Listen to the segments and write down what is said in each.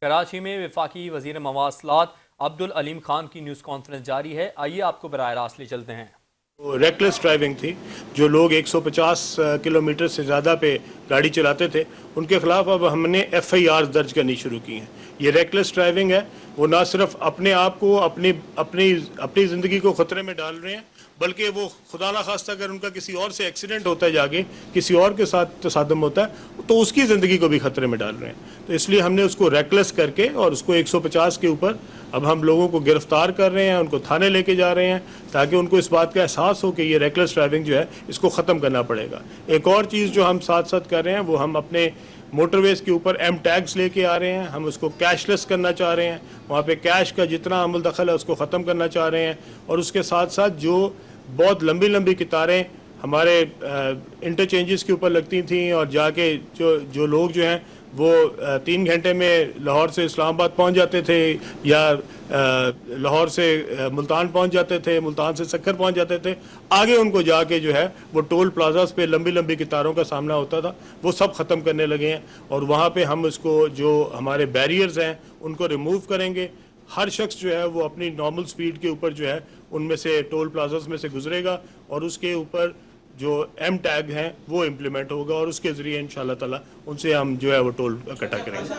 कराची में वफाकी वज़ीर मवासलात अब्दुल अलीम खान की न्यूज़ कॉन्फ्रेंस जारी है। आइए आपको बराह रास्त ले चलते हैं। रेकलेस ड्राइविंग थी। जो लोग 150 किलोमीटर से ज़्यादा पे गाड़ी चलाते थे उनके खिलाफ अब हमने FIR दर्ज करनी शुरू की हैं। ये रेकलेस ड्राइविंग है, वो ना सिर्फ अपने आप को अपनी अपनी अपनी ज़िंदगी को ख़तरे में डाल रहे हैं, बल्कि वो खुदा ना खास्ता अगर उनका किसी और से एक्सीडेंट होता है, जाके किसी और के साथ तसादम होता है तो उसकी ज़िंदगी को भी ख़तरे में डाल रहे हैं। तो इसलिए हमने उसको रेकलेस करके और उसको 150 के ऊपर अब हम लोगों को गिरफ्तार कर रहे हैं, उनको थाने लेके जा रहे हैं ताकि उनको इस बात का एहसास हो कि ये रेकलेस ड्राइविंग जो है इसको ख़त्म करना पड़ेगा। एक और चीज़ जो हम साथ साथ कर रहे हैं वो हम अपने मोटरवेज़ के ऊपर M टैग्स लेके आ रहे हैं। हम उसको कैशलेस करना चाह रहे हैं, वहाँ पे कैश का जितना अमल दखल है उसको ख़त्म करना चाह रहे हैं। और उसके साथ साथ जो बहुत लंबी लंबी कतारें हमारे इंटरचेंजेस के ऊपर लगती थी और जाके जो लोग जो हैं वो 3 घंटे में लाहौर से इस्लामाबाद पहुंच जाते थे, या लाहौर से मुल्तान पहुंच जाते थे, मुल्तान से सक्कर पहुंच जाते थे, आगे उनको जाके जो है वो टोल प्लाजास पे लंबी लंबी कतारों का सामना होता था, वो सब ख़त्म करने लगे हैं। और वहाँ पे हम इसको जो हमारे बैरियर्स हैं उनको रिमूव करेंगे। हर शख्स जो है वो अपनी नॉर्मल स्पीड के ऊपर जो है उनमें से टोल प्लाजास में से गुजरेगा और उसके ऊपर जो M टैग हैं वो इम्प्लीमेंट होगा और उसके ज़रिए इंशाल्लाह ताला उनसे हम जो है वो टोल इकट्ठा करेंगे।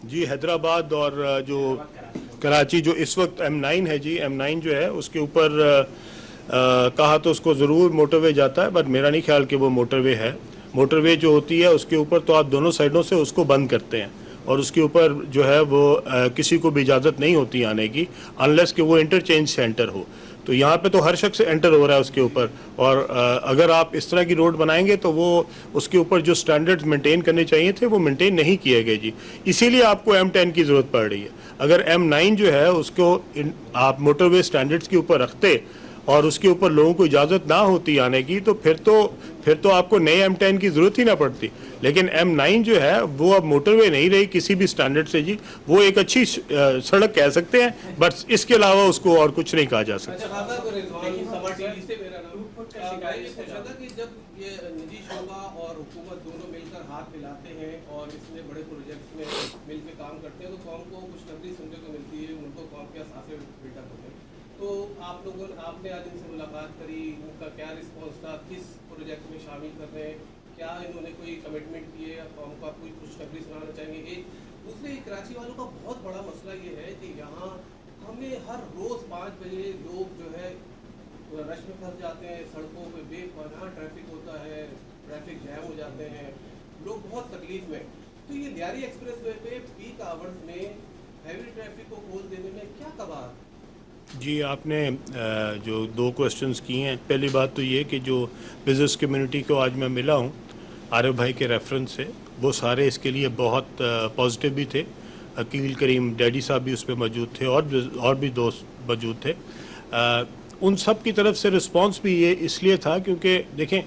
जी, हैदराबाद और जो कराची जो इस वक्त M9 है जी, M9 जो है उसके ऊपर कहा तो उसको ज़रूर मोटरवे जाता है, बट मेरा नहीं ख्याल कि वो मोटरवे है। मोटरवे जो होती है उसके ऊपर तो आप दोनों साइडों से उसको बंद करते हैं और उसके ऊपर जो है वो किसी को भी इजाज़त नहीं होती आने की, अनलेस कि वो इंटरचेंज सेंटर हो। तो यहाँ पे तो हर शख्स एंटर हो रहा है उसके ऊपर, और अगर आप इस तरह की रोड बनाएंगे तो वो उसके ऊपर जो स्टैंडर्ड्स मेंटेन करने चाहिए थे वो मेंटेन नहीं किए गए जी, इसीलिए आपको M10 की ज़रूरत पड़ रही है। अगर M9 जो है उसको आप मोटरवे स्टैंडर्ड्स के ऊपर रखते और उसके ऊपर लोगों को इजाज़त ना होती आने की तो फिर तो आपको नए M10 की ज़रूरत ही ना पड़ती। लेकिन M9 जो है वो अब मोटरवे नहीं रही किसी भी स्टैंडर्ड से जी, वो एक अच्छी सड़क कह सकते हैं, बट इसके अलावा उसको और कुछ नहीं कहा जा सकता। तो आप लोगों आपने आज इनसे मुलाकात करी, उनका क्या रिस्पॉन्स था, किस प्रोजेक्ट में शामिल कर रहे हैं, क्या इन्होंने कोई कमिटमेंट किए, कौम का कोई खुशखबरी सुनाना चाहेंगे? एक दूसरे कराची वालों का बहुत बड़ा मसला ये है कि यहाँ हमें हर रोज़ 5 बजे लोग जो है रश में फंस जाते हैं, सड़कों पे बेपनाह ट्रैफिक होता है, ट्रैफिक जैम हो जाते हैं, लोग बहुत तकलीफ में। तो ये लियारी एक्सप्रेस वे पे पीक आवर्स में हैवी ट्रैफिक को खोल देने में क्या कबार? जी, आपने जो 2 क्वेश्चंस किए हैं, पहली बात तो ये कि जो बिज़नेस कम्युनिटी को आज मैं मिला हूँ आरिफ भाई के रेफरेंस से, वो सारे इसके लिए बहुत पॉजिटिव भी थे। अकील करीम डैडी साहब भी उस पर मौजूद थे और भी दोस्त मौजूद थे। उन सब की तरफ से रिस्पांस भी ये इसलिए था क्योंकि देखें,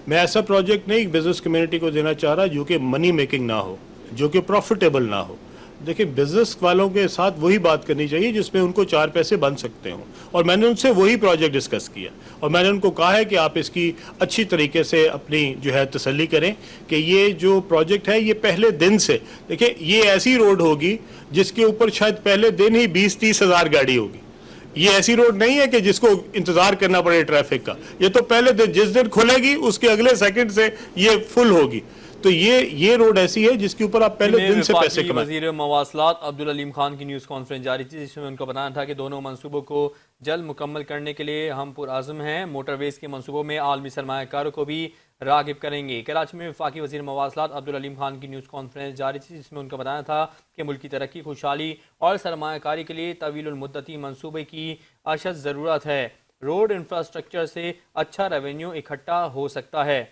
मैं ऐसा प्रोजेक्ट नहीं बिज़नेस कम्युनिटी को देना चाह रहा जो कि मनी मेकिंग ना हो, जो कि प्रॉफिटेबल ना हो। देखिए, बिज़नेस वालों के साथ वही बात करनी चाहिए जिसमें उनको 4 पैसे बन सकते हों, और मैंने उनसे वही प्रोजेक्ट डिस्कस किया और मैंने उनको कहा है कि आप इसकी अच्छी तरीके से अपनी जो है तसल्ली करें कि ये जो प्रोजेक्ट है ये पहले दिन से, देखिए ये ऐसी रोड होगी जिसके ऊपर शायद पहले दिन ही 20-30 हज़ार गाड़ी होगी। ये ऐसी रोड नहीं है कि जिसको इंतज़ार करना पड़े ट्रैफिक का, ये तो पहले दिन जिस दिन खुलेगी उसके अगले सेकंड से ये फुल होगी। तो ये रोड ऐसी है जिसके ऊपर आप पहले दिन से पैसे कमाएं। वज़ीर मवासलात अब्दुल अलीम खान की न्यूज़ कॉन्फ्रेंस जारी थी जिसमें उनका बताना था कि दोनों मंसूबों को जल्द मुकम्मल करने के लिए हम पुरआज़म हैं। मोटरवेज़ के मंसूबों में आलमी सरमायाकारों को भी राग़िब करेंगे। कराची में वफाकी वज़ीर मवासलात अब्दुल अलीम खान की न्यूज़ कॉन्फ्रेंस जारी थी जिसमें उनका बताना था कि मुल्क की तरक्की, खुशहाली और सरमायाकारी के लिए तवील मुद्दती मंसूबे की अशद ज़रूरत है। रोड इंफ्रास्ट्रक्चर से अच्छा रेवेन्यू इकट्ठा हो सकता है।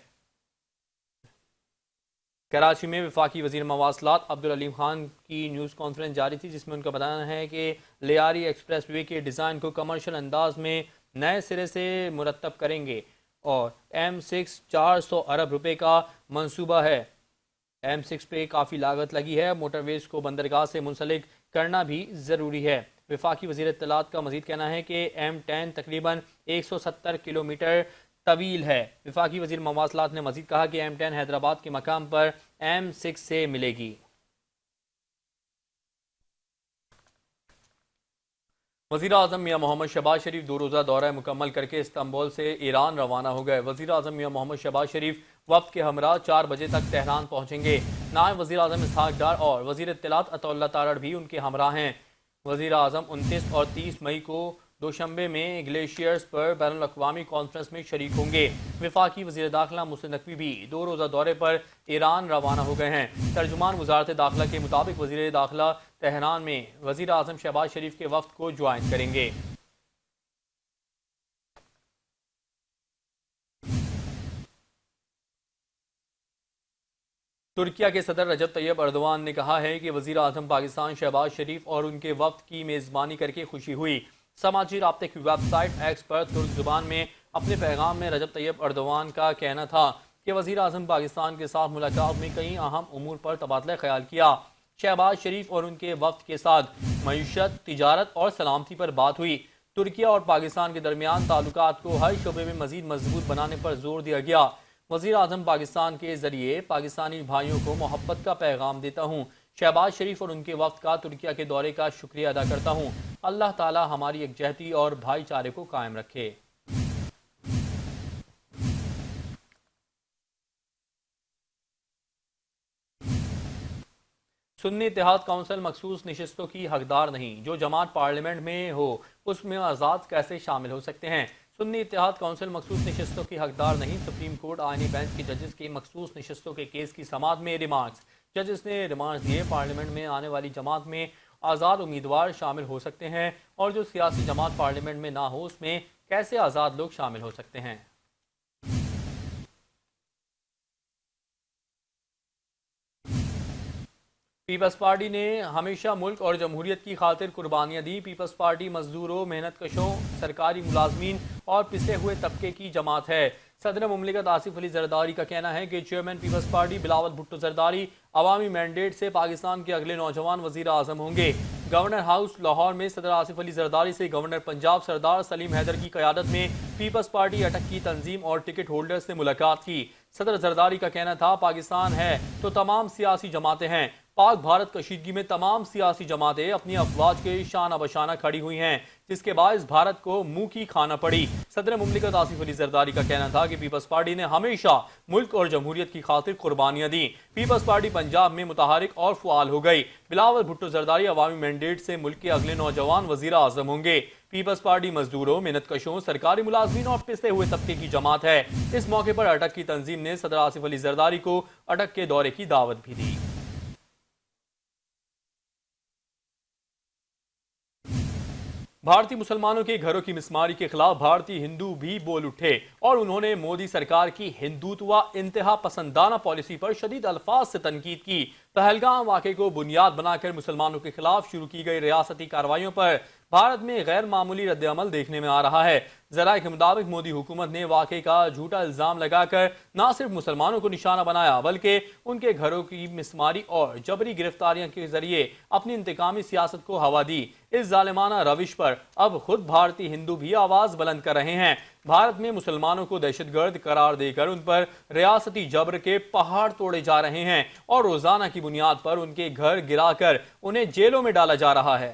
कराची में वफाकी वज़ीर मवासलात अब्दुल अलीम खान की न्यूज़ कॉन्फ्रेंस जारी थी जिसमें उनका बताना है कि लियारी एक्सप्रेस वे के डिज़ाइन को कमर्शियल अंदाज में नए सिरे से मुरतब करेंगे और M6 400 अरब रुपए का मंसूबा है। M6 पे काफ़ी लागत लगी है। मोटरवेज़ को बंदरगाह से मुंसलिक करना भी ज़रूरी है। वफाकी वज़ीर इत्तलात का मज़ीद कहना है कि M10 तकरीबन 170 किलोमीटर तवील है। वफाकी वज़ीर मवासलात ने मज़ीद कहा कि M10 हैदराबाद के मकाम पर M6 से मिलेगी। वज़ीर आज़म मियाँ मोहम्मद शहबाज शरीफ 2 रोज़ा दौरा मुकम्मल करके इस्तांबुल से ईरान रवाना हो गए। वज़ीर आज़म मियाँ मोहम्मद शहबाज शरीफ वफ़द के हमरा 4 बजे तक तेहरान पहुँचेंगे। नायब वज़ीर आज़म इसहाक डार और वज़ीर इत्तलात अताउल्लाह तारड़ भी उनके हमरा हैं। वज़ीर आज़म 29 और 30 मई को दोशंबे में ग्लेशियर्स पर बैनुल अक़वामी कॉन्फ्रेंस में शरीक होंगे। वफाकी वज़ीर दाखिला मुहसिन नकवी भी 2 रोज़ा दौरे पर ईरान रवाना हो गए हैं। तर्जुमान वज़ारत दाखिला के मुताबिक वज़ीर दाखिला तेहरान में वज़ीर आज़म शहबाज शरीफ के वफ़द को ज्वाइन करेंगे। तुर्किया के सदर रजब तैयब अर्दवान ने कहा है कि वज़ीर आज़म पाकिस्तान शहबाज शरीफ और उनके वफ़द की मेज़बानी करके खुशी हुई। समाजी राब्ते की वेबसाइट एक्स पर तुर्क ज़ुबान में अपने पैगाम में रजब तैयब अर्दवान का कहना था कि वज़ीर आज़म पाकिस्तान के साथ मुलाकात में कई अहम उमूर पर तबादला ख्याल किया। शहबाज शरीफ और उनके वफ़द के साथ मईशत, तिजारत और सलामती पर बात हुई। तुर्किया और पाकिस्तान के दरमियान ताल्लुकात को हर शोबे में मज़ीद मजबूत बनाने पर जोर दिया गया। वज़ीर आज़म पाकिस्तान के ज़रिए पाकिस्तानी भाइयों को मोहब्बत का पैगाम देता हूँ। शहबाज शरीफ और उनके वफ़द का तुर्किया के दौरे का शुक्रिया अदा करता हूँ। अल्लाह ताला हमारी यकजहती और भाईचारे को कायम रखे। सुन्नी इत्तेहाद काउंसिल मखसूस नशिस्तों की हकदार नहीं। जो जमात पार्लियामेंट में हो उसमें आज़ाद कैसे शामिल हो सकते हैं। सुन्नी इत्तेहाद काउंसिल मखसूस नशिस्तों की हकदार नहीं। सुप्रीम कोर्ट आईनी बेंच के जजेस के मखसूस नशिस्तों के केस की समाअत में रिमार्क्स। जजेस ने रिमार्क्स दिए, पार्लियामेंट में आने वाली जमात में आज़ाद उम्मीदवार शामिल हो सकते हैं और जो सियासी जमात पार्लियामेंट में ना हो उसमें कैसे आज़ाद लोग शामिल हो सकते हैं। पीपल्स पार्टी ने हमेशा मुल्क और जमहूरियत की खातिर कुर्बानियाँ दी। पीपल्स पार्टी मजदूरों, मेहनत कशों, सरकारी मुलाजमीन और पिसे हुए तबके की जमात है। सदर मुमलिकत आसिफ अली जरदारी का कहना है कि chairman People's Party Bilawal Bhutto Zardari अवामी मैंडेट से पाकिस्तान के अगले नौजवान वजीर आजम होंगे। गवर्नर हाउस लाहौर में सदर आसिफ अली जरदारी से गवर्नर पंजाब सरदार सलीम हैदर की क़यादत में पीपल्स पार्टी अटक की तंजीम और टिकट होल्डर्स ने मुलाकात की। सदर जरदारी का कहना था, पाकिस्तान है तो तमाम सियासी जमातें हैं। पाक भारत कशीदगी में तमाम सियासी जमातें अपनी अफवाज के शाना बशाना खड़ी हुई हैं, जिसके बायस भारत को मुंह की खाना पड़ी। सदर मुमलिकत आसिफ अली जरदारी का कहना था कि पीपल्स पार्टी ने हमेशा मुल्क और जमहूरियत की खातिर कुर्बानियां दी। पीपल्स पार्टी पंजाब में मुतहरिक और फ़ुआल हो गई। बिलावल भुट्टो जरदारी अवामी मैंडेट से मुल्क के अगले नौजवान वजीर आजम होंगे। पीपल्स पार्टी मजदूरों, मेहनत कशों, सरकारी मुलाजमीन और पिसते हुए तबके की जमात है। इस मौके पर अटक की तंजीम ने सदर आसिफ अली जरदारी को अटक के दौरे की दावत भी दी। भारतीय मुसलमानों के घरों की मिसमारी के खिलाफ भारतीय हिंदू भी बोल उठे और उन्होंने मोदी सरकार की हिंदुत्व इंतहा पसंदाना पॉलिसी पर शदीद अल्फाज से तनकीद की। पहलगाम वाक़े को बुनियाद बनाकर मुसलमानों के खिलाफ शुरू की गई रियासती कार्रवाइयों पर भारत में गैर मामूली रद्द-ए-अमल देखने में आ रहा है। ज़राए के मुताबिक मोदी हुकूमत ने वाक़े का झूठा इल्ज़ाम लगाकर न सिर्फ मुसलमानों को निशाना बनाया बल्कि उनके घरों की मिसमारी और जबरी गिरफ्तारियों के जरिए अपनी इंतकामी सियासत को हवा दी। इस जालिमाना रविश पर अब खुद भारतीय हिंदू भी आवाज़ बुलंद कर रहे हैं। भारत में मुसलमानों को दहशतगर्द करार देकर उन पर रियासती जबर के पहाड़ तोड़े जा रहे हैं और रोजाना की बुनियाद पर उनके घर गिराकर उन्हें जेलों में डाला जा रहा है।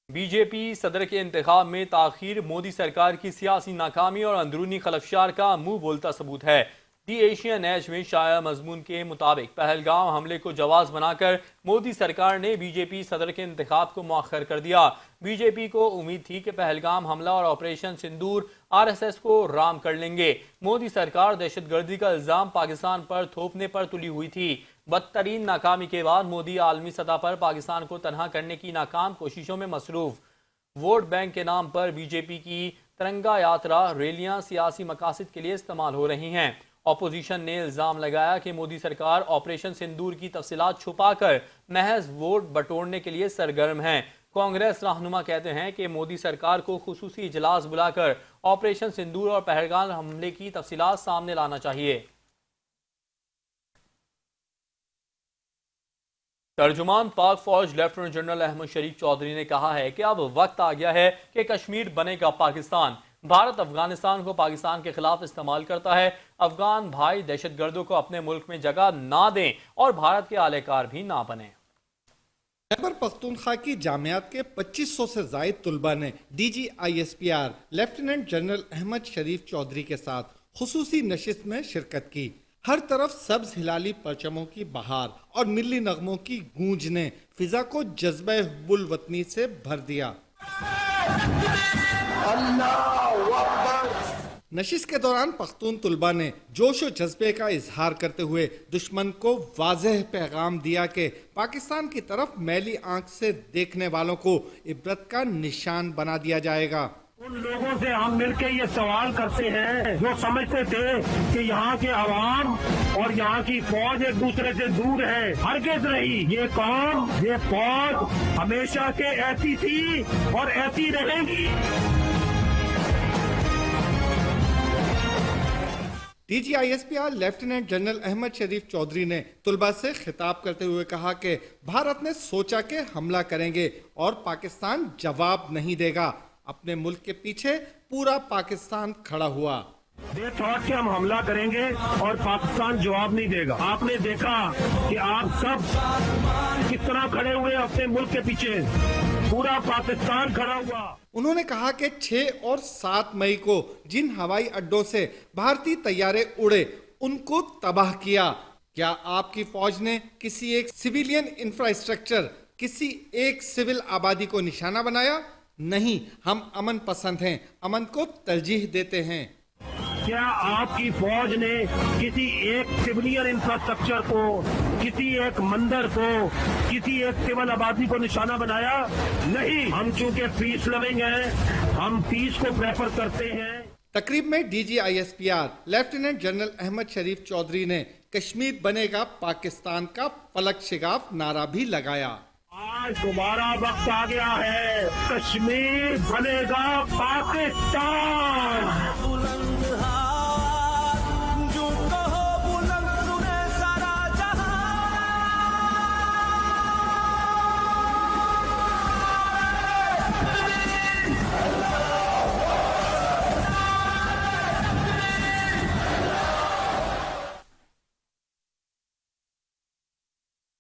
बीजेपी सदर के इंतखाब में ताखीर मोदी सरकार की सियासी नाकामी और अंदरूनी खलफशार का मुंह बोलता सबूत है। दी एशियन एज में शाया मजमून के मुताबिक पहलगाम हमले को जवाज बनाकर मोदी सरकार ने बीजेपी सदर के इंतखाब को मौखर कर दिया। बीजेपी को उम्मीद थी कि पहलगाम हमला और ऑपरेशन सिंदूर आरएसएस को राम कर लेंगे। मोदी सरकार दहशतगर्दी का इल्जाम पाकिस्तान पर थोपने पर तुली हुई थी। बदतरीन नाकामी के बाद मोदी आलमी सतह पर पाकिस्तान को तनहा करने की नाकाम कोशिशों में मसरूफ। वोट बैंक के नाम पर बीजेपी की तिरंगा यात्रा रैलियां सियासी मकासद के लिए इस्तेमाल हो रही हैं। ऑपोजिशन ने इल्जाम लगाया कि मोदी सरकार ऑपरेशन सिंदूर की तफसीलात छुपाकर महज वोट बटोरने के लिए सरगर्म है। कांग्रेस रहनुमा कहते हैं कि मोदी सरकार को खुसूसी इजलास बुलाकर ऑपरेशन सिंदूर और पहलगाम हमले की तफसीलात सामने लाना चाहिए। तर्जुमान पाक फौज लेफ्टिनेंट जनरल अहमद शरीफ चौधरी ने कहा है कि अब वक्त आ गया है कि कश्मीर बनेगा पाकिस्तान। भारत अफगानिस्तान को पाकिस्तान के खिलाफ इस्तेमाल करता है। अफगान भाई दहशतगर्दों को अपने मुल्क में जगह ना दें और भारत के आलेकार भी ना बने। खैबर पख्तूनख्वा की जामियात के 2500 से जायद तुलबा ने DGISPR लेफ्टिनेंट जनरल अहमद शरीफ चौधरी के साथ खुसूसी नशिस्त में शिरकत की। हर तरफ सब्ज हिलाली परचमों की बहार और मिली नगमों की गूंज ने फिजा को जज्बे हुब्बुल वतनी से भर दिया। नशिश के दौरान पख्तून तुलबा ने जोश व जज्बे का इजहार करते हुए दुश्मन को वाज़ेह पैगाम दिया कि पाकिस्तान की तरफ मैली आंख से देखने वालों को इबरत का निशान बना दिया जाएगा। उन लोगों से हम मिलकर ये सवाल करते हैं जो समझते थे कि यहाँ के अवाम और यहाँ की फौज एक दूसरे से दूर है। हरगिज़ नहीं, ये कौम, ये फौज हमेशा से ऐसी थी और ऐसी रहेगी। DGISPR लेफ्टिनेंट जनरल अहमद शरीफ चौधरी ने तुलबा से खिताब करते हुए कहा कि भारत ने सोचा कि हमला करेंगे और पाकिस्तान जवाब नहीं देगा। अपने मुल्क के पीछे पूरा पाकिस्तान खड़ा हुआ। दे थॉट कि हम हमला करेंगे और पाकिस्तान जवाब नहीं देगा। आपने देखा कि आप सब किस तरह खड़े हुए अपने मुल्क के पीछे, पूरा पाकिस्तान खड़ा हुआ। उन्होंने कहा कि 6 और 7 मई को जिन हवाई अड्डों से भारतीय तैयारे उड़े उनको तबाह किया। क्या आपकी फौज ने किसी एक सिविलियन इंफ्रास्ट्रक्चर, किसी एक सिविल आबादी को निशाना बनाया? नहीं, हम अमन पसंद हैं, अमन को तरजीह देते हैं। क्या आपकी फौज ने किसी एक सिविलियन इंफ्रास्ट्रक्चर को, किसी एक मंदिर को, किसी एक सिविल आबादी को निशाना बनाया? नहीं, हम चूंकि पीस लविंग हैं, हम पीस को प्रेफर करते हैं। तकरीब में DGISPR लेफ्टिनेंट जनरल अहमद शरीफ चौधरी ने कश्मीर बनेगा पाकिस्तान का फलक शिगाफ नारा भी लगाया। आज दोबारा वक्त आ गया है, कश्मीर बनेगा पाकिस्तान।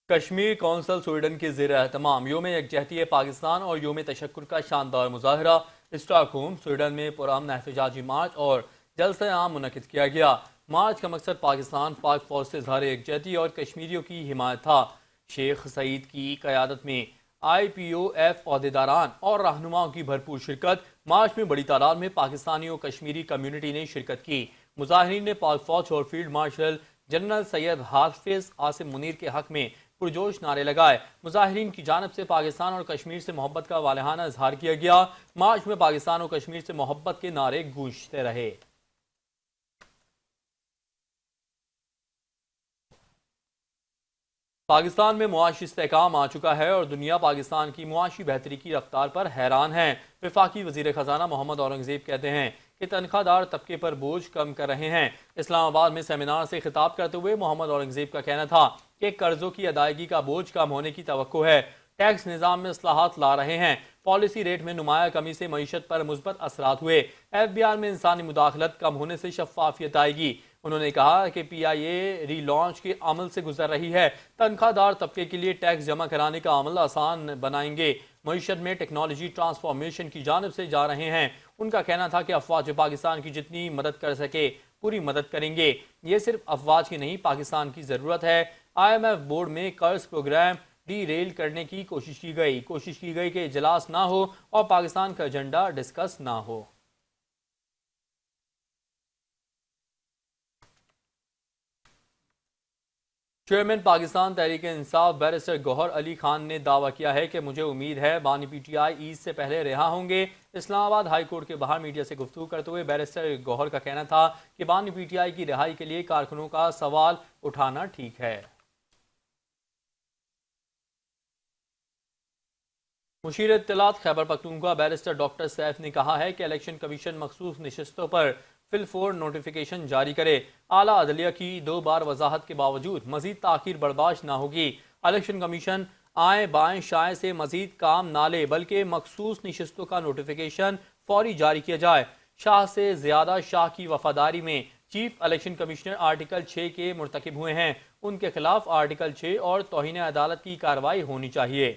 कश्मीर कौंसिल स्वीडन के ज़ेर एहतमाम योम यकजहती पाकिस्तान और योम तशक्कुर का शानदार मुजाहरा स्टॉकहोम स्वीडन में पुरअमन एहतजाजी मार्च और जलसा आम मुनक़िद किया गया। मार्च का मकसद पाकिस्तान पाक फौज से इज़हार यकजहती और कश्मीरियों की हिमायत था। शेख सईद की क़यादत में IPOF अहदेदारान और रहनुमाओं की भरपूर शिरकत। मार्च में बड़ी तादाद में पाकिस्तानी और कश्मीरी कम्यूनिटी ने शिरकत की। मुजाहिरीन ने पाक फौज और फील्ड मार्शल जनरल सैयद हाफिज आसिम मुनीर के हक में पुरजोश नारे लगाए। मुजाहिरीन की जानब से पाकिस्तान और कश्मीर से मोहब्बत का वालहाना इजहार किया गया। मार्च में पाकिस्तान और कश्मीर से मोहब्बत के नारे गूंजते रहे। पाकिस्तान में मुआशी इस्तेहकाम आ चुका है और दुनिया पाकिस्तान की मुआशी बेहतरी की रफ्तार पर हैरान है। वफाकी वजीर खजाना मोहम्मद औरंगजेब कहते हैं कि तनख्वाहदार तबके पर बोझ कम कर रहे हैं। इस्लामाबाद में सेमिनार से खिताब करते हुए मोहम्मद औरंगजेब का कहना था कि कर्जों की अदायगी का बोझ कम होने की तवक्को है। टैक्स निज़ाम में इस्लाहात ला रहे हैं। पॉलिसी रेट में नुमाया कमी से मईशत पर मुस्बत असरात हुए। FBR में इंसानी मुदाखलत कम होने से शफाफियत आएगी। उन्होंने कहा कि PIA रीलॉन्च के अमल से गुजर रही है। तनख्वाहदार तबके के लिए टैक्स जमा कराने का अमल आसान बनाएंगे। मईशत में टेक्नोलॉजी ट्रांसफॉर्मेशन की जानब से जा रहे हैं। उनका कहना था कि अफवाज पाकिस्तान की जितनी मदद कर सके पूरी मदद करेंगे। ये सिर्फ अफवाज की नहीं, पाकिस्तान की ज़रूरत है। IMF बोर्ड में कर्ज प्रोग्राम डीरेल करने की कोशिश की गई कि इजलास ना हो और पाकिस्तान का एजेंडा डिस्कस ना हो। चेयरमैन पाकिस्तान तहरीक इंसाफ बैरिस्टर गौहर अली खान ने दावा किया है कि मुझे उम्मीद है बानी PTI ईद से पहले रिहा होंगे। इस्लामाबाद हाई कोर्ट के बाहर मीडिया से गुफ्तगू करते हुए बैरिस्टर गौहर का कहना था कि बानी PTI की रिहाई के लिए कारकुनों का सवाल उठाना ठीक है। मुशीर इत्तलात खैबर पख्तूनख्वा बैरिस्टर डॉक्टर सैफ ने कहा है कि इलेक्शन कमीशन मखसूस नशिस्तों पर फिलफोर नोटिफिकेशन जारी करे। आला अदलिया की 2 बार वजाहत के बावजूद मजीद ताखीर बर्दाश्त न होगी। इलेक्शन कमीशन आए बाएं शाएं से मजीद काम ना ले, बल्कि मखसूस नशिस्तों का नोटिफिकेशन फौरी जारी किया जाए। शाह से ज्यादा शाह की वफादारी में चीफ इलेक्शन कमिश्नर आर्टिकल 6 के मुर्तकिब हुए हैं। उनके खिलाफ आर्टिकल 6 और तौहीन अदालत की कार्रवाई होनी चाहिए।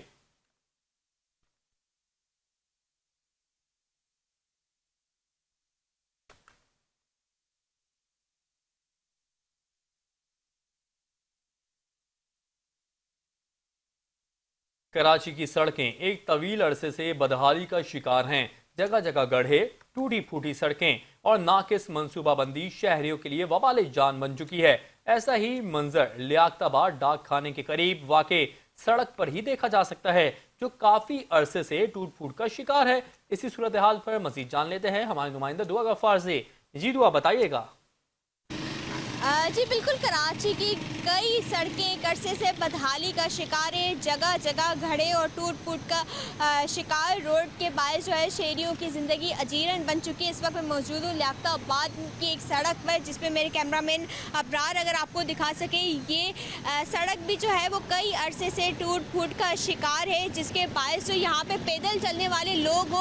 कराची की सड़कें एक तवील अरसे से बदहाली का शिकार हैं। जगह जगह गड्ढे, टूटी फूटी सड़कें और नाकिस मंसूबाबंदी शहरियों के लिए वबाल जान बन चुकी है। ऐसा ही मंजर लियाकताबाद डाक खाने के करीब वाक़े सड़क पर ही देखा जा सकता है, जो काफी अरसे से टूट फूट का शिकार है। इसी सूरत हाल पर मजीद जान लेते हैं हमारे नुमाइंदा दुआ गफ्फार से। जी दुआ, बताइएगा। जी बिल्कुल, कराची की कई सड़कें एक अरसे से बदहाली का शिकार है। जगह जगह घड़े और टूट फूट का शिकार रोड के बायस जो है शहरियों की ज़िंदगी अजीरन बन चुकी है। इस वक्त मैं मौजूद हूँ लियाकताबाद की एक सड़क पर, जिस पे मेरे कैमरामैन अबरार अगर आपको दिखा सके, ये सड़क भी जो है वो कई अरसे से टूट फूट का शिकार है, जिसके बायस जो यहाँ पे पैदल चलने वाले लोग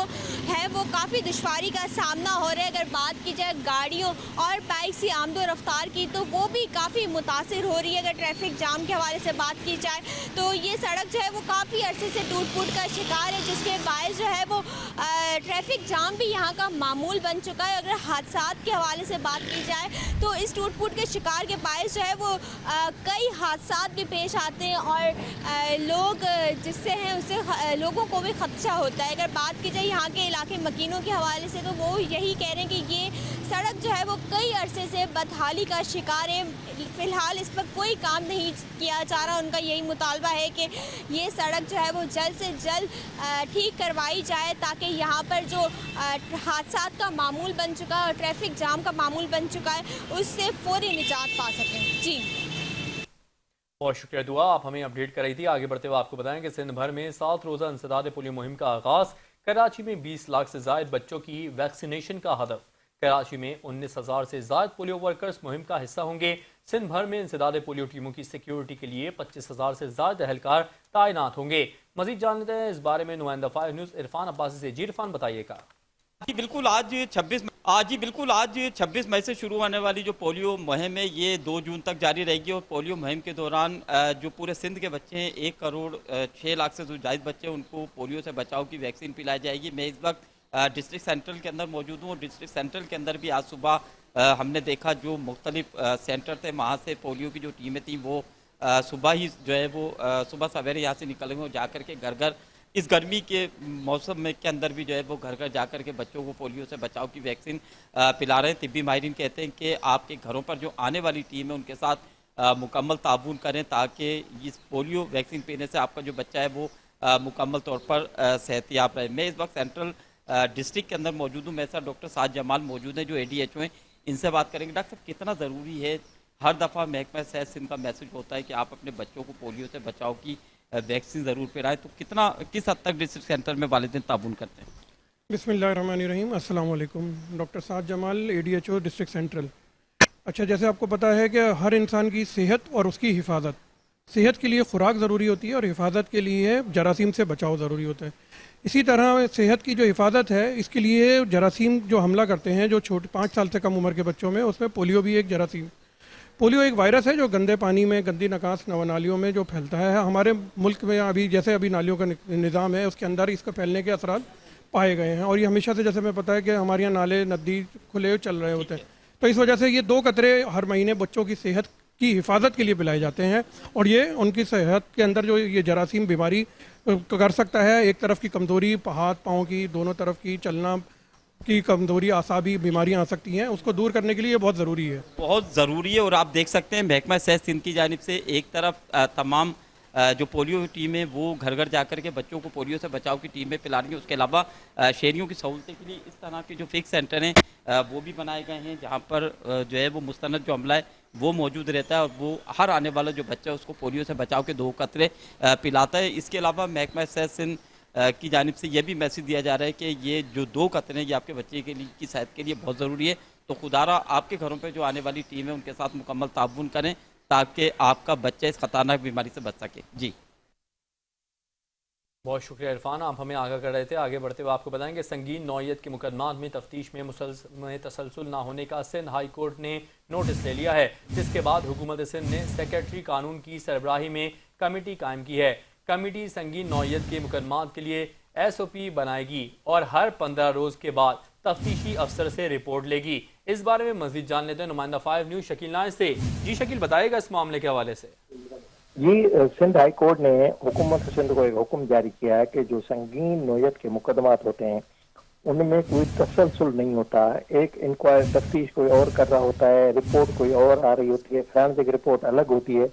हैं वो काफ़ी दुश्वारी का सामना हो रहा है। अगर बात की जाए गाड़ियों और बाइक की आमदो रफ्तार की, तो वो भी काफ़ी मुतासिर हो रही है। अगर ट्रैफिक जाम के हवाले से बात की जाए तो ये सड़क जो है वो काफ़ी अरसे से टूट फूट का शिकार है, जिसके बायस जो है वो ट्रैफिक जाम भी यहाँ का मामूल बन चुका है। अगर हादसात के हवाले से बात की जाए तो इस टूट फूट के शिकार के बायस जो है वो कई हादसात भी पेश आते हैं और लोग जिससे हैं उससे लोगों को भी खदशा होता है। अगर बात की जाए यहाँ के इलाके मकीनों के हवाले से, तो वो यही कह रहे हैं कि ये सड़क जो है वो कई अरसे से बदहाली का शिकार है। फ़िलहाल इस पर कोई काम नहीं किया जा रहा। उनका यही मुतालबा है कि ये सड़क जो है वो जल्द से जल्द ठीक करवाई जाए, ताकि यहाँ पर जो हादसात का मामूल बन चुका है और ट्रैफिक जाम का मामूल बन चुका है, उससे फौरी निजात पा सकें। जी बहुत शुक्रिया दुआ, आप हमें अपडेट कर रही थी। आगे बढ़ते हुए आपको बताएं कि सिंध भर में 7 रोज़ा इंसदाद पोलियो मुहिम का आगाज़। कराची में 20 लाख से ज़ायद बच्चों की वैक्सीनेशन का हदफ। कराची में 19,000 से ज़ायद पोलियो वर्कर्स मुहिम का हिस्सा होंगे। सिंध भर में इंसदाद पोलियो टीमों की सिक्योरिटी के लिए 25,000 से ज़ायद एहलकार तैनात होंगे। मजीद जान लेते हैं इस बारे में नुमाइंदा 5 न्यूज़ इरफान अब्बासी से। जी इरफान, बताइएगा। जी बिल्कुल, आज 26 मई से शुरू होने वाली जो पोलियो मुहिम है ये 2 जून तक जारी रहेगी। और पोलियो मुहिम के दौरान जो पूरे सिंध के बच्चे हैं, 1 करोड़ 6 लाख से जो जायद बच्चे हैं, उनको पोलियो से बचाव की वैक्सीन पिलाई जाएगी। मैं इस वक्त डिस्ट्रिक्ट सेंट्रल के अंदर मौजूद हूँ। डिस्ट्रिक्ट सेंट्रल के अंदर भी आज सुबह हमने देखा जो मुख्तलिफ सेंटर थे, वहाँ से पोलियो की जो टीमें थी वो सुबह ही जो है वो सुबह सवेरे यहाँ से निकले हुए जाकर के घर घर इस गर्मी के मौसम में के अंदर भी जो है वो घर घर जाकर के बच्चों को पोलियो से बचाव की वैक्सीन पिला रहे हैं। तिब्बी माहिरीन कहते हैं कि आपके घरों पर जो आने वाली टीम है उनके साथ मुकम्मल ताबून करें, ताकि इस पोलियो वैक्सीन पीने से आपका जो बच्चा है वो मुकम्मल तौर पर सेहतियाब रहे। मैं इस वक्त सेंट्रल डिस्ट्रिक्ट के अंदर मौजूद हूँ। मेरे साथ डॉक्टर साद जमाल मौजूद हैं जो ADHO हैं। इनसे बात करेंगे। डॉक्टर साहब, कितना ज़रूरी है, हर दफ़ा महकमा सेहत सिंध का मैसेज होता है कि आप अपने बच्चों को पोलियो से बचाव की वैक्सीन ज़रूर पिलाएं, तो किस हद तक डिस्ट्रिक्ट सेंटर में वालिदैन ताबून करते हैं? बिस्मिल्लाहिर्रहमानिर्रहीम, अस्सलाम वालेकुम। डॉक्टर साद जमाल, ADHO डिस्ट्रिक्ट सेंट्रल। अच्छा, जैसे आपको पता है कि हर इंसान की सेहत और उसकी हिफाजत, सेहत के लिए खुराक ज़रूरी होती है और हिफाजत के लिए जरासीम से बचाव ज़रूरी होता है। इसी तरह सेहत की जो हिफाजत है, इसके लिए जरासीम जो हमला करते हैं जो छोटे 5 साल से कम उम्र के बच्चों में, उसमें पोलियो भी एक जरासीम। पोलियो एक वायरस है जो गंदे पानी में, गंदी नकास नालियों में जो फैलता है। हमारे मुल्क में अभी नालियों का निज़ाम है, उसके अंदर इसका फैलने के असरात पाए गए हैं। और ये हमेशा से, जैसे मैं पता है कि हमारे यहाँ नाले नदी खुले चल रहे होते हैं, तो इस वजह से ये 2 कतरे हर महीने बच्चों की सेहत की हिफाजत के लिए पिलाए जाते हैं। और ये उनकी सेहत के अंदर जो ये जरासीम बीमारी कर सकता है, एक तरफ की कमज़ोरी, हाथ पाँव की, दोनों तरफ की चलना की कमज़ोरी, आसाबी बीमारियां आ सकती हैं, उसको दूर करने के लिए बहुत ज़रूरी है। बहुत ज़रूरी है। और आप देख सकते हैं महकमा सेहत सिंध की जानिब से एक तरफ तमाम जो पोलियो टीम है वो घर घर जाकर के बच्चों को पोलियो से बचाव की टीमें पिला रही हैं। उसके अलावा शहरियों की सहूलतें के लिए इस तरह के जो फिक्स सेंटर हैं वो भी बनाए गए हैं, जहाँ पर जो है वो मुस्तनद जो अमला है वो मौजूद रहता है और वो हर आने वाला जो बच्चा है उसको पोलियो से बचाव के 2 कतरे पिलाता है। इसके अलावा महकमा सेहत सिंध की जानिब से यह भी मैसेज दिया जा रहा है कि ये जो 2 कतरे ये आपके बच्चे के लिए की सेहत के लिए बहुत ज़रूरी है। तो खुदारा आपके घरों पे जो आने वाली टीम है उनके साथ मुकम्मल ताबून करें, ताकि आपका बच्चा इस खतरनाक बीमारी से बच सके। जी बहुत शुक्रिया इरफान, आप हमें आगाह कर रहे थे। आगे बढ़ते हुए आपको बताएंगे संगीन नौयत के मुकदमात में तफ्तीश में तसलसल ना होने का सिंध हाई कोर्ट ने नोटिस ले लिया है, जिसके बाद हुकूमत सिंध ने सेक्रेटरी कानून की सरबराही में कमेटी कायम की है। कमेटी संगीन नौयत के मुकदमात के लिए SOP बनाएगी और हर 15 रोज़ के बाद तफ्तीशी अफसर से रिपोर्ट लेगी। इस बारे में मजीद जान लेते हैं नुमाइंदा 5 न्यूज़ शकील नाइस से। जी शकील, बताइएगा इस मामले के हवाले से। जी, सिंध हाई कोर्ट ने हुकूमत सिंध को एक हुक्म जारी किया है कि जो संगीन नोयत के मुकदमात होते हैं उनमें कोई तसलसल नहीं होता। एक इंक्वायरी तफ्तीश कोई और कर रहा होता है, रिपोर्ट कोई और आ रही होती है, फॉरेंसिक रिपोर्ट अलग होती है।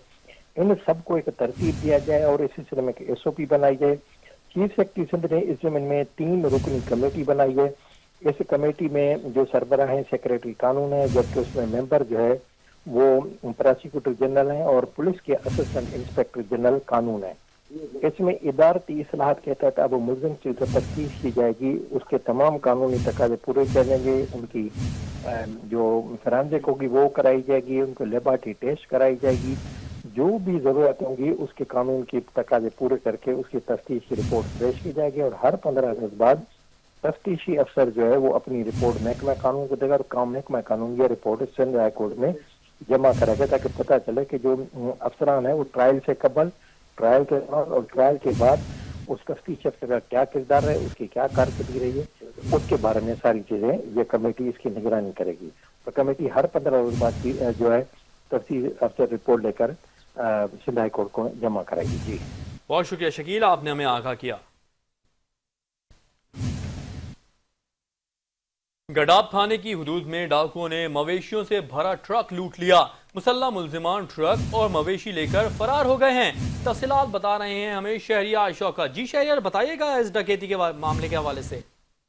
इन सबको एक तरतीब दिया जाए और इस सिलसिले में SOP बनाई जाए। चीफ सेक्रेटरी सिंध ने इस ज़मीन में 3 रुकनी कमेटी बनाई है। इस कमेटी में जो सरबराह है सेक्रेटरी कानून है, जबकि उसमें मेंबर जो है वो प्रोसिक्यूटर जनरल हैं और पुलिस के असिस्टेंट इंस्पेक्टर जनरल कानून है। इसमें इदारती इस्लाहात के तहत अब मुलजिम की जो तफ्तीश की जाएगी उसके तमाम कानूनी तकाजे पूरे किए जाएंगे, उनकी जो फॉरेंसिक होगी वो कराई जाएगी, उनको लेबॉरेटरी टेस्ट कराई जाएगी, जो भी जरूरत होंगी उसके कानून की तकाजे पूरे करके उसकी तफ्तीश की रिपोर्ट पेश की जाएगी और हर 15 रोज बाद तफ्तीशी अफसर जो है वो अपनी रिपोर्ट महकमा कानून को देगा और महकमा कानून ये रिपोर्ट सिंध हाई कोर्ट में जमा करेगा ताकि पता चले कि जो अफसरान है वो ट्रायल से कबल, ट्रायल के दौरान और ट्रायल के बाद उस तफ्तीश अफसर का क्या किरदार है, उसकी क्या कारकर्दगी रही है, उसके बारे में सारी चीजें ये कमेटी इसकी निगरानी करेगी। तो कमेटी हर 15 रोज बाद की जो है तफ्तीश अफसर रिपोर्ट लेकर सिंध हाई कोर्ट को जमा कराएगी। जी बहुत शुक्रिया शकील, आपने हमें आगाह किया। गडाब थाने की हुदूद में डाकुओं ने मवेशियों से भरा ट्रक लूट लिया। मुसल्ला मुलजिमान ट्रक और मवेशी लेकर फरार हो गए हैं। तफसीलात बता रहे हैं हमें शहरियार शौकत। जी शहरियार, बताइएगा इस डकैती के मामले के हवाले से।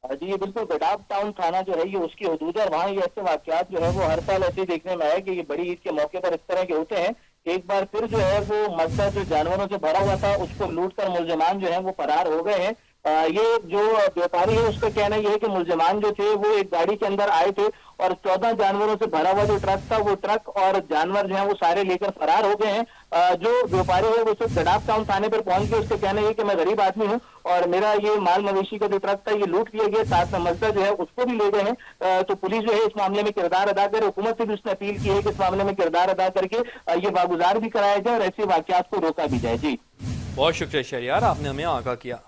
जी बिल्कुल, गडाब टाउन थाना जो है ये उसकी हुदूद है और वहाँ ये ऐसे वाकयात जो है वो हर साल ऐसे देखने में आए कि ये बड़ी ईद के मौके पर इस तरह के होते हैं। एक बार फिर जो है वो मस्जिद जो जानवरों से भरा हुआ था उसको लूट कर मुलजिमान जो है वो फरार हो गए हैं। ये जो व्यापारी है उसका कहना यह है कि मुलजिमान जो थे वो एक गाड़ी के अंदर आए थे और 14 जानवरों से भरा हुआ जो ट्रक था वो ट्रक और जानवर जो है वो सारे लेकर फरार हो गए हैं। जो व्यापारी है वो सिर्फ गडाब टाउन थाने पर पहुंच गए। उसका कहना यह कि मैं गरीब आदमी हूँ और मेरा ये माल मवेशी का जो ट्रक था ये लूट लिया गया, साथ में मस्जिद जो है उसको भी ले गए हैं। तो पुलिस जो है इस मामले में किरदार अदा करे, हुकूमत से भी उसने अपील की है कि इस मामले में किरदार अदा करके ये वागुजार भी कराया जाए और ऐसे वाकयात को रोका भी जाए। जी बहुत शुक्रिया शहरियार, आपने हमें आगाह किया।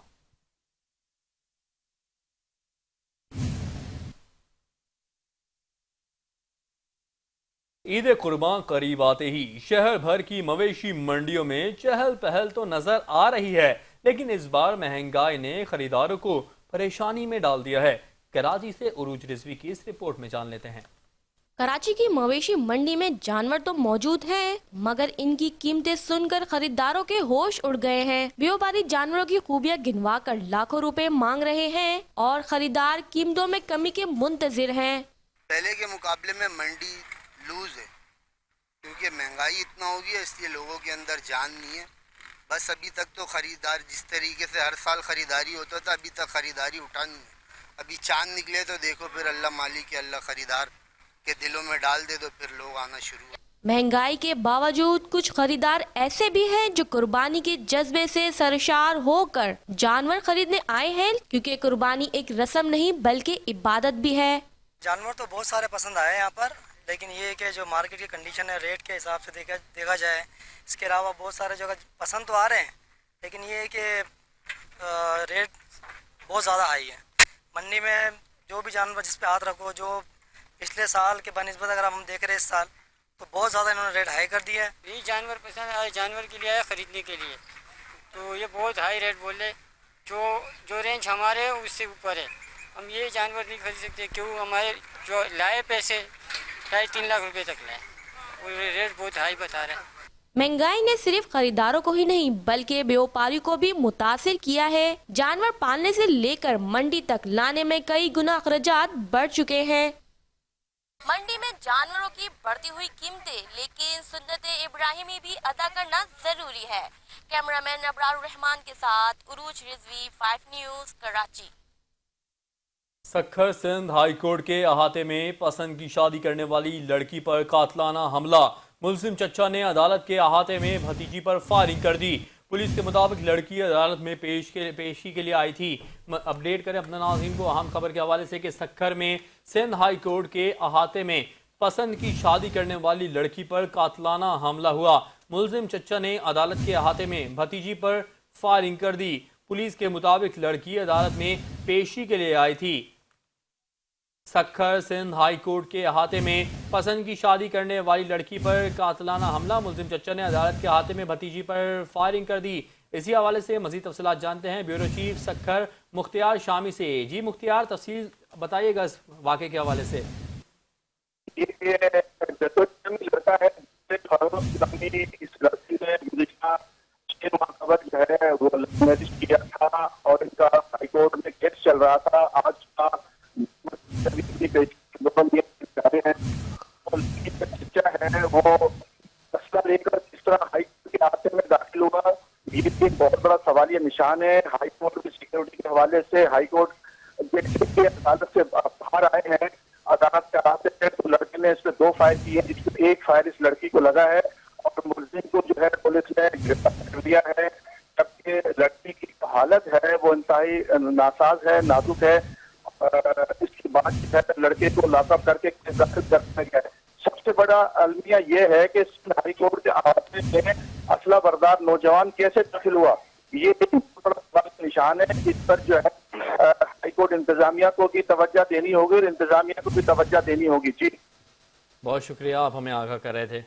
ईद कुर्बान करीब आते ही शहर भर की मवेशी मंडियों में चहल पहल तो नजर आ रही है, लेकिन इस बार महंगाई ने खरीदारों को परेशानी में डाल दिया है। कराची से उरूज रिजवी की इस रिपोर्ट में जान लेते हैं। कराची की मवेशी मंडी में जानवर तो मौजूद हैं, मगर इनकी कीमतें सुनकर खरीदारों के होश उड़ गए हैं। व्यापारी जानवरों की खूबियां गिनवा कर लाखों रुपए मांग रहे हैं और खरीदार कीमतों में कमी के मुंतजिर हैं। पहले के मुकाबले में मंडी लूज है क्योंकि महंगाई इतना हो गया, इसलिए लोगों के अंदर जान नहीं है। बस अभी तक तो खरीदार जिस तरीके से हर साल खरीदारी होता था अभी तक खरीदारी उठा नहीं है। अभी चांद निकले तो देखो फिर अल्लाह मालिक के अल्लाह खरीदार के दिलों में डाल दे तो फिर लोग आना शुरू। महंगाई के बावजूद कुछ खरीदार ऐसे भी हैं जो कुर्बानी के जज्बे से सरशार होकर जानवर खरीदने आए हैं, क्योंकि कुर्बानी एक रस्म नहीं बल्कि इबादत भी है। जानवर तो बहुत सारे पसंद आए यहाँ पर, लेकिन ये कि जो मार्केट की कंडीशन है रेट के हिसाब से देखा जाए, इसके अलावा बहुत सारे जगह पसंद तो आ रहे हैं, लेकिन ये है कि रेट बहुत ज़्यादा हाई है। मंडी में जो भी जानवर जिस पे हाथ रखो, जो पिछले साल के बनिस्बत अगर हम देख रहे हैं इस साल तो बहुत ज़्यादा इन्होंने रेट हाई कर दिया है। ये जानवर पसंद आए, जानवर के लिए आया ख़रीदने के लिए, तो ये बहुत हाई रेट बोले। जो रेंज हमारे है उससे ऊपर है, हम ये जानवर नहीं खरीद सकते क्यों हमारे जो लाए पैसे 2.5-3 लाख रुपए तक लाए, वो रेट बहुत हाई बता रहे हैं। महंगाई ने सिर्फ खरीदारों को ही नहीं बल्कि व्यापारी को भी मुतासिर किया है। जानवर पालने से लेकर मंडी तक लाने में कई गुना अखराजात बढ़ चुके हैं। मंडी में जानवरों की बढ़ती हुई कीमतें, लेकिन सुन्नत इब्राहिमी भी अदा करना जरूरी है। कैमरामैन अबरार रहमान के साथ Urooj Rizvi, 5 news, Karachi. Sukkur Sindh high court के अहाते में पसंद की शादी करने वाली लड़की पर कातलाना हमला। मुलजिम चच्चा ने अदालत के अहाते में भतीजी पर फायरिंग कर दी। पुलिस के मुताबिक लड़की अदालत में पेशी के लिए आई थी। अपडेट करें अपने नाज़रीन को अहम खबर के हवाले से कि सक्खर में सिंध हाई कोर्ट के अहाते में पसंद की शादी करने वाली लड़की पर कातलाना हमला हुआ। मुलजिम चच्चा ने अदालत के अहाते में भतीजी पर फायरिंग कर दी। पुलिस के मुताबिक लड़की अदालत में पेशी के लिए आई थी। सक्खर सिंध हाई कोर्ट के अहाते में पसंद की शादी करने वाली लड़की पर कातलाना हमला। मुलजिम चच्चा ने अदालत के अहाते में भतीजी पर फायरिंग कर दी। इसी हवाले से मजीद तफसीलात जानते हैं ब्यूरो चीफ सक्खर मुख्तियार शामी से। जी मुख्तियार, तफसील बताइएगा इस वाक़े के हवाले से। लड़का है इस लड़की ने गुज़िश्ता 6 माह कबल जो है वो मैरिज किया था और इनका हाईकोर्ट में केस चल रहा था। आज का हैं और बच्चा है वो फैसला लेकर किस तरह हाईकोर्ट के हाथ में दाखिल हुआ, ये एक बहुत बड़ा सवालिया निशान है। हाईकोर्ट की सिक्योरिटी के हवाले से हाईकोर्ट के अदालत से बाहर आए हैं, अदालत के हाथ से तो लड़के ने इस पर 2 फायर किए, जिसमें 1 फायर इस लड़की को लगा है और मुलजिम को जो है पुलिस ने गिरफ्तार कर दिया है। जबकि लड़की की हालत है वो इंतहाई नासाज है, नाजुक है। इसके बाद जो है लड़के को लॉकअप करके दाखिल कर दिया गया है। सबसे बड़ा अलमिया ये है कि हाई कोर्ट के अहाते में असला बरदार नौजवान कैसे दाखिल हुआ, ये एक बड़ा निशान है। इस पर जो है हाईकोर्ट इंतजामिया को भी तवज्जो देनी होगी और इंतजामिया को भी तवज्जो देनी होगी। जी बहुत शुक्रिया, आप हमें आगाह कर रहे थे।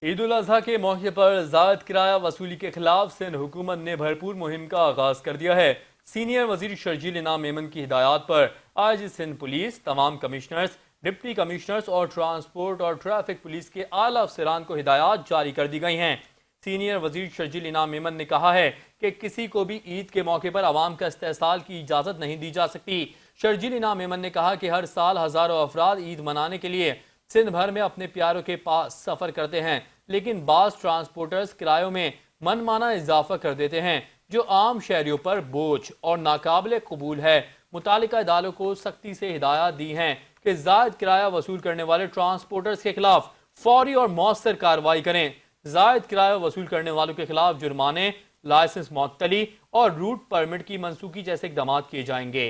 ईद उल अजहा के मौके पर ज़ायद किराया वसूली के खिलाफ सिंध हुकूमत ने भरपूर मुहिम का आगाज कर दिया है। सीनियर वजीर शर्जील इनाम मेमन की हिदायत पर आज सिंध पुलिस, तमाम कमिश्नर्स, डिप्टी कमिश्नर्स और ट्रांसपोर्ट और ट्रैफिक पुलिस के आला अफसरान को हिदायत जारी कर दी गई हैं। सीनियर वजीर शर्जील इनाम मेमन ने कहा है कि किसी को भी ईद के मौके पर आवाम का इस्तेहसाल की इजाज़त नहीं दी जा सकती। शर्जील इनाम मेमन ने कहा कि हर साल हज़ारों अफराद ईद मनाने के लिए सिंध भर में अपने प्यारों के पास सफ़र करते हैं, लेकिन बाज़ ट्रांसपोर्टर्स किरायों में मनमाना इजाफा कर देते हैं जो आम शहरियों पर बोझ और नाकाबिले कबूल है। मुतालिका इदारों को सख्ती से हिदायत दी हैं कि ज़ायद किराया वसूल करने वाले ट्रांसपोर्टर्स के खिलाफ फौरी और मौसर कार्रवाई करें। ज़ायद किराया वसूल करने वालों के खिलाफ जुर्माने, लाइसेंस मुअत्तली और रूट परमिट की मनसूखी जैसे इक़दाम किए जाएंगे।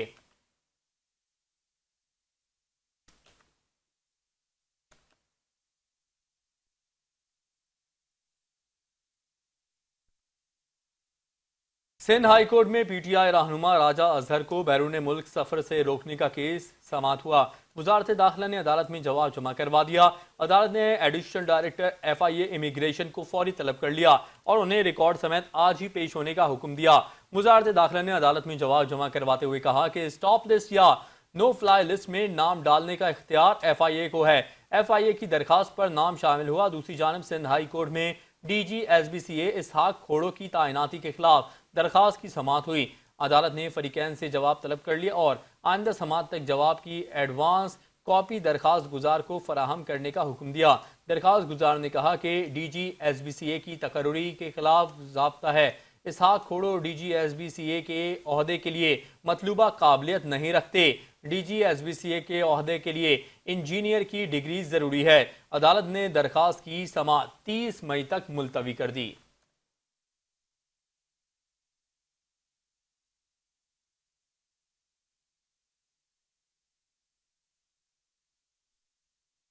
सिंध हाई कोर्ट में पीटीआई रहनुमा राजा अजहर को बैरून मुल्क सफर से रोकने का केस समाअत हुआ। वजारत दाखिला ने अदालत में जवाब जमा करवा दिया। अदालत ने एडिशनल डायरेक्टर FIA इमिग्रेशन को फौरी तलब कर लिया और उन्हें रिकॉर्ड समेत आज ही पेश होने का हुक्म दिया। वजारत दाखिला ने अदालत में जवाब जमा करवाते हुए कहा कि स्टॉप लिस्ट या नो फ्लाई लिस्ट में नाम डालने का इख्तियार FIA को है। FIA की दरखास्त पर नाम शामिल हुआ। दूसरी जानब सिंध हाई कोर्ट में DG SBCA इसहाक खोड़ो की तैनाती के खिलाफ दरखास्त की समाअत हुई। अदालत ने फरीकैन से जवाब तलब कर लिया और आइंदा समाअत तक जवाब की एडवांस कॉपी दरखास्त गुजार को फराहम करने का हुक्म दिया। दरखास्त गुजार ने कहा कि DG SBCA की तकर्री के खिलाफ ज़ाब्ता है। इसहाक खोड़ो DG SBCA के ओहदे के लिए मतलूबा काबिलियत नहीं रखते। DG SBCA के ओहदे के लिए इंजीनियर की डिग्री ज़रूरी है। अदालत ने दरखास्त की समाअत 30 मई तक मुलतवी कर दी।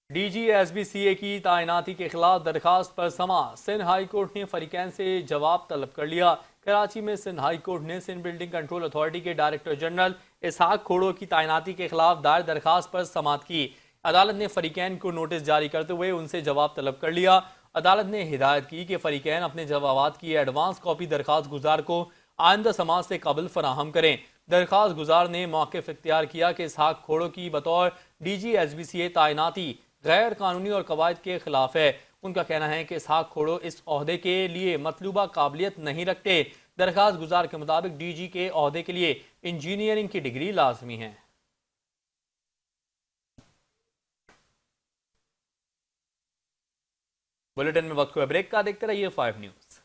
DG SBCA की तैनाती के खिलाफ दरखास्त पर समा सिंध हाई कोर्ट ने फरीकैन से जवाब तलब कर लिया। कराची में सिंध हाई कोर्ट ने सिंध बिल्डिंग कंट्रोल अथॉरिटी के डायरेक्टर जनरल इसहाक खोड़ो की तैनाती के खिलाफ दायर दरखास्त पर समाअत की। अदालत ने फरीकैन को नोटिस जारी करते हुए उनसे जवाब तलब कर लिया। अदालत ने हिदायत की कि फरीकैन अपने जवाबात की एडवांस कॉपी दरखास्त गुजार को आइंदा समाअत से कबल फराहम करें। दरखास्त गुजार ने मौक़िफ़ इख्तियार किया कि इसहाक खोड़ो की बतौर DG SBCA तैनाती गैर कानूनी और कवायद के खिलाफ है। उनका कहना है कि इसहाक खोड़ो इस ओहदे के लिए मतलूबा काबिलियत नहीं रखते। दरखास्त गुजार के मुताबिक DG के ओहदे के लिए इंजीनियरिंग की डिग्री लाजमी है। बुलेटिन में वक्त हुआ ब्रेक का, देखते रहिए 5 न्यूज़।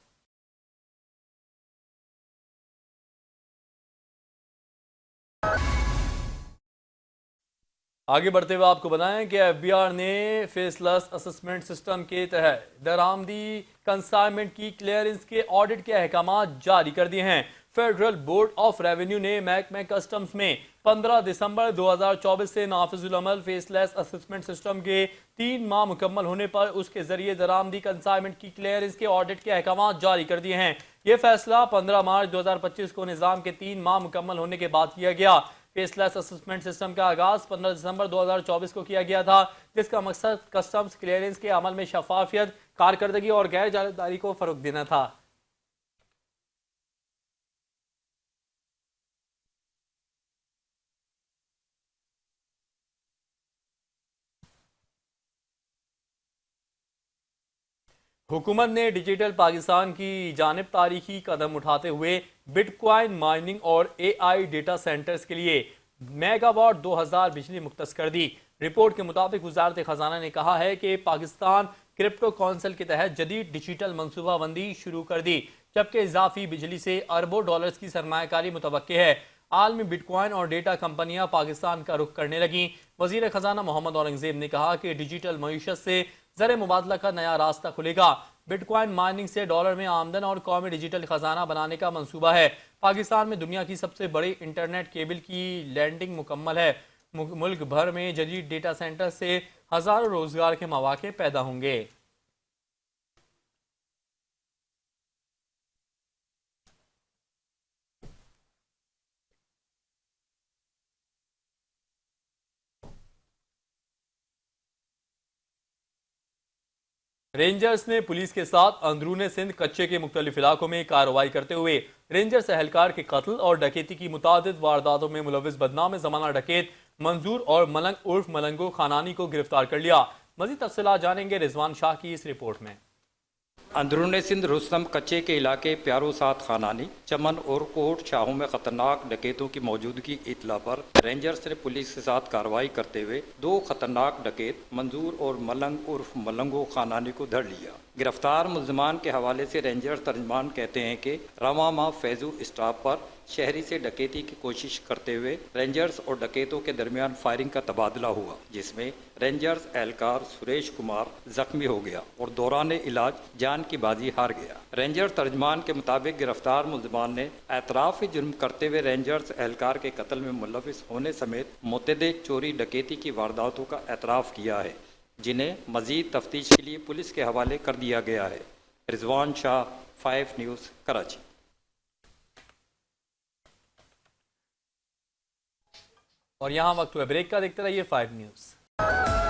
आगे बढ़ते हुए आपको बताएं कि एफबीआर ने फेसलेस असेसमेंट सिस्टम के तहत दरामदी कंसाइनमेंट की क्लियरेंस के ऑडिट के अहकाम जारी कर दिए हैं। फेडरल बोर्ड ऑफ रेवेन्यू ने महकमे कस्टम्स में 15 दिसंबर 2024 से नाफिजुल अमल फेसलेस असेसमेंट सिस्टम के 3 माह मुकम्मल होने पर उसके जरिए दरामदी कंसाइनमेंट की क्लियरेंस के ऑडिट के अहकाम जारी कर दिए हैं। यह फैसला 15 मार्च 2025 को निज़ाम के 3 माह मुकम्मल होने के बाद किया गया। फेसलेस असेसमेंट सिस्टम का आगाज 15 दिसंबर 2024 को किया गया था, जिसका मकसद कस्टम्स क्लियरेंस के अमल में शफाफियत, कारकर्दगी और गैर जानिबदारी को फरोग देना था। हुकूमत ने डिजिटल पाकिस्तान की जानिब तारीखी कदम उठाते हुए बिटकॉइन माइनिंग और AI डेटा सेंटर्स के लिए मेगावाट 2000 बिजली मुख्तस कर दी। रिपोर्ट के मुताबिक वजारत खजाना ने कहा है कि पाकिस्तान क्रिप्टो काउंसिल के तहत जदीद डिजिटल मनसूबाबंदी शुरू कर दी, जबकि इजाफी बिजली से अरबों डॉलर्स की सरमायाकारी मुतवक्के है। आलमी बिटकॉइन और डेटा कंपनियां पाकिस्तान का रुख करने लगी। वजीर खजाना मोहम्मद औरंगजेब ने कहा कि डिजिटल मईशत से ज़र मुबादला का नया रास्ता खुलेगा। बिटकॉइन माइनिंग से डॉलर में आमदन और कौमी डिजिटल खजाना बनाने का मंसूबा है। पाकिस्तान में दुनिया की सबसे बड़ी इंटरनेट केबल की लैंडिंग मुकम्मल है। मुल्क भर में जदीद डेटा सेंटर से हजारों रोजगार के मौके पैदा होंगे। रेंजर्स ने पुलिस के साथ अंदरूने सिंध कच्चे के मुख्तलिफ इलाकों में कार्रवाई करते हुए रेंजर्स एहलकार के कत्ल और डकैती की मुतादिद वारदातों में मुलविस बदनाम जमाना डकैत मंजूर और मलंग उर्फ मलंगो खानानी को गिरफ्तार कर लिया। मजीद तफसीलात जानेंगे रिजवान शाह की इस रिपोर्ट में। अंदरून सिंध रुस्तम कच्चे के इलाके प्यारो साथ खानानी, चमन और कोट शाहों में खतरनाक डकैतों की मौजूदगी की इतला पर रेंजर्स ने पुलिस के साथ कार्रवाई करते हुए 2 खतरनाक डकैत मंजूर और मलंग उर्फ मलंगो खानानी को धर लिया। गिरफ्तार मुल्ज़मान के हवाले से रेंजर्स तर्जमान कहते हैं कि रवा माह फैजू स्टाफ पर शहरी से डकैती की कोशिश करते हुए रेंजर्स और डकैतों के दरमियान फायरिंग का तबादला हुआ, जिसमें रेंजर्स एहलकार सुरेश कुमार जख्मी हो गया और दौरान इलाज जान की बाजी हार गया। रेंजर्स तर्जमान के मुताबिक गिरफ्तार मुल्ज़मान ने एतराफ़ी जुर्म करते हुए रेंजर्स एहलकार के कत्ल में मुलविस होने समेत मुतअद्दिद चोरी डकैती की वारदातों का एतराफ़ किया है, जिन्हें मज़ीद तफ्तीश के लिए पुलिस के हवाले कर दिया गया है। रिजवान शाह, 5 न्यूज़, कराची। और यहाँ वक्त हुआ ब्रेक का, देखते रहिए 5 न्यूज़।